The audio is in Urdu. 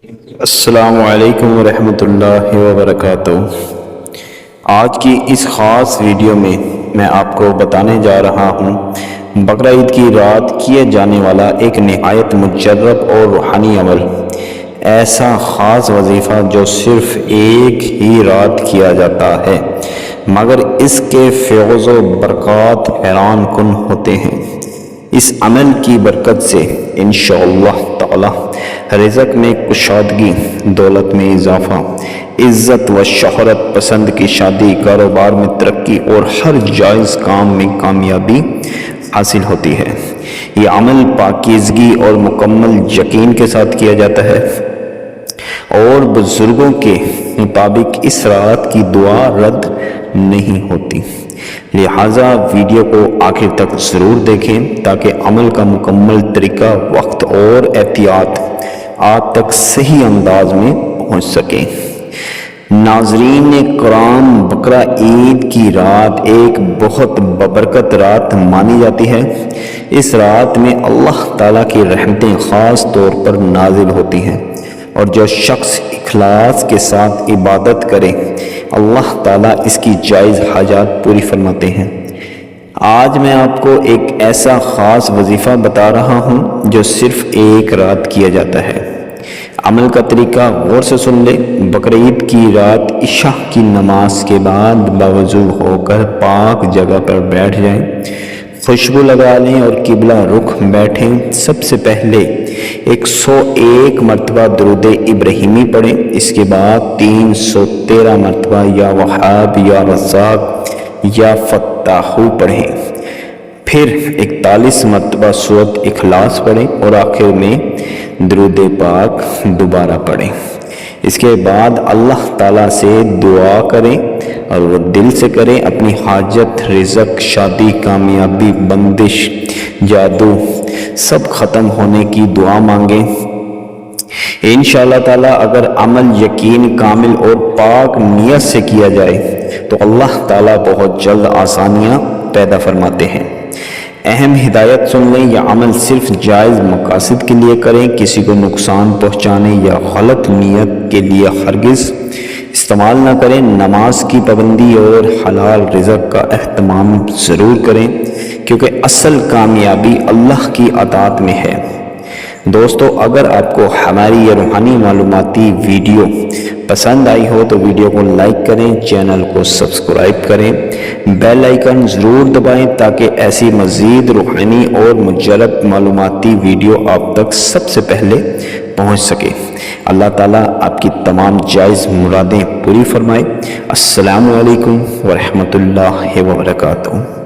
السلام علیکم ورحمۃ اللہ وبرکاتہ۔ آج کی اس خاص ویڈیو میں میں آپ کو بتانے جا رہا ہوں بقرعید کی رات کیے جانے والا ایک نہایت مجرب اور روحانی عمل، ایسا خاص وظیفہ جو صرف ایک ہی رات کیا جاتا ہے مگر اس کے فیض و برکات حیران کن ہوتے ہیں۔ اس عمل کی برکت سے انشاءاللہ تعالی رزق میں کشادگی، دولت میں اضافہ، عزت و شہرت پسند کی شادی، کاروبار میں ترقی اور ہر جائز کام میں کامیابی حاصل ہوتی ہے۔ یہ عمل پاکیزگی اور مکمل یقین کے ساتھ کیا جاتا ہے اور بزرگوں کے مطابق اس رات کی دعا رد نہیں ہوتی، لہٰذا ویڈیو کو آخر تک ضرور دیکھیں تاکہ عمل کا مکمل طریقہ، وقت اور احتیاط آپ تک صحیح انداز میں پہنچ سکیں۔ ناظرین کرام، بقرہ عید کی رات ایک بہت ببرکت رات مانی جاتی ہے۔ اس رات میں اللہ تعالیٰ کی رحمتیں خاص طور پر نازل ہوتی ہیں اور جو شخص اخلاص کے ساتھ عبادت کرے اللہ تعالیٰ اس کی جائز حاجات پوری فرماتے ہیں۔ آج میں آپ کو ایک ایسا خاص وظیفہ بتا رہا ہوں جو صرف ایک رات کیا جاتا ہے۔ عمل کا طریقہ غور سے سن لیں۔ بقرعید کی رات عشاء کی نماز کے بعد باوضو ہو کر پاک جگہ پر بیٹھ جائیں، خوشبو لگا لیں اور قبلہ رخ بیٹھیں۔ سب سے پہلے 101 مرتبہ درود ابراہیمی پڑھیں، اس کے بعد 313 مرتبہ یا وہاب یا رزاق یا فتاحو پڑھیں، پھر 41 مرتبہ سورۃ اخلاص پڑھیں اور آخر میں درود پاک دوبارہ پڑھیں۔ اس کے بعد اللہ تعالیٰ سے دعا کریں اور وہ دل سے کریں، اپنی حاجت، رزق، شادی، کامیابی، بندش، جادو سب ختم ہونے کی دعا مانگیں۔ انشاءاللہ تعالیٰ اگر عمل یقین کامل اور پاک نیت سے کیا جائے تو اللہ تعالیٰ بہت جلد آسانیاں پیدا فرماتے ہیں۔ اہم ہدایت سن لیں، یہ عمل صرف جائز مقاصد کے لیے کریں، کسی کو نقصان پہنچانے یا غلط نیت کے لیے ہرگز استعمال نہ کریں۔ نماز کی پابندی اور حلال رزق کا اہتمام ضرور کریں کیونکہ اصل کامیابی اللہ کی اطاعت میں ہے۔ دوستو، اگر آپ کو ہماری یہ روحانی معلوماتی ویڈیو پسند آئی ہو تو ویڈیو کو لائک کریں، چینل کو سبسکرائب کریں، بیل آئیکن ضرور دبائیں تاکہ ایسی مزید روحانی اور مجرب معلوماتی ویڈیو آپ تک سب سے پہلے پہنچ سکے۔ اللہ تعالیٰ آپ کی تمام جائز مرادیں پوری فرمائے۔ السلام علیکم ورحمۃ اللہ وبرکاتہ۔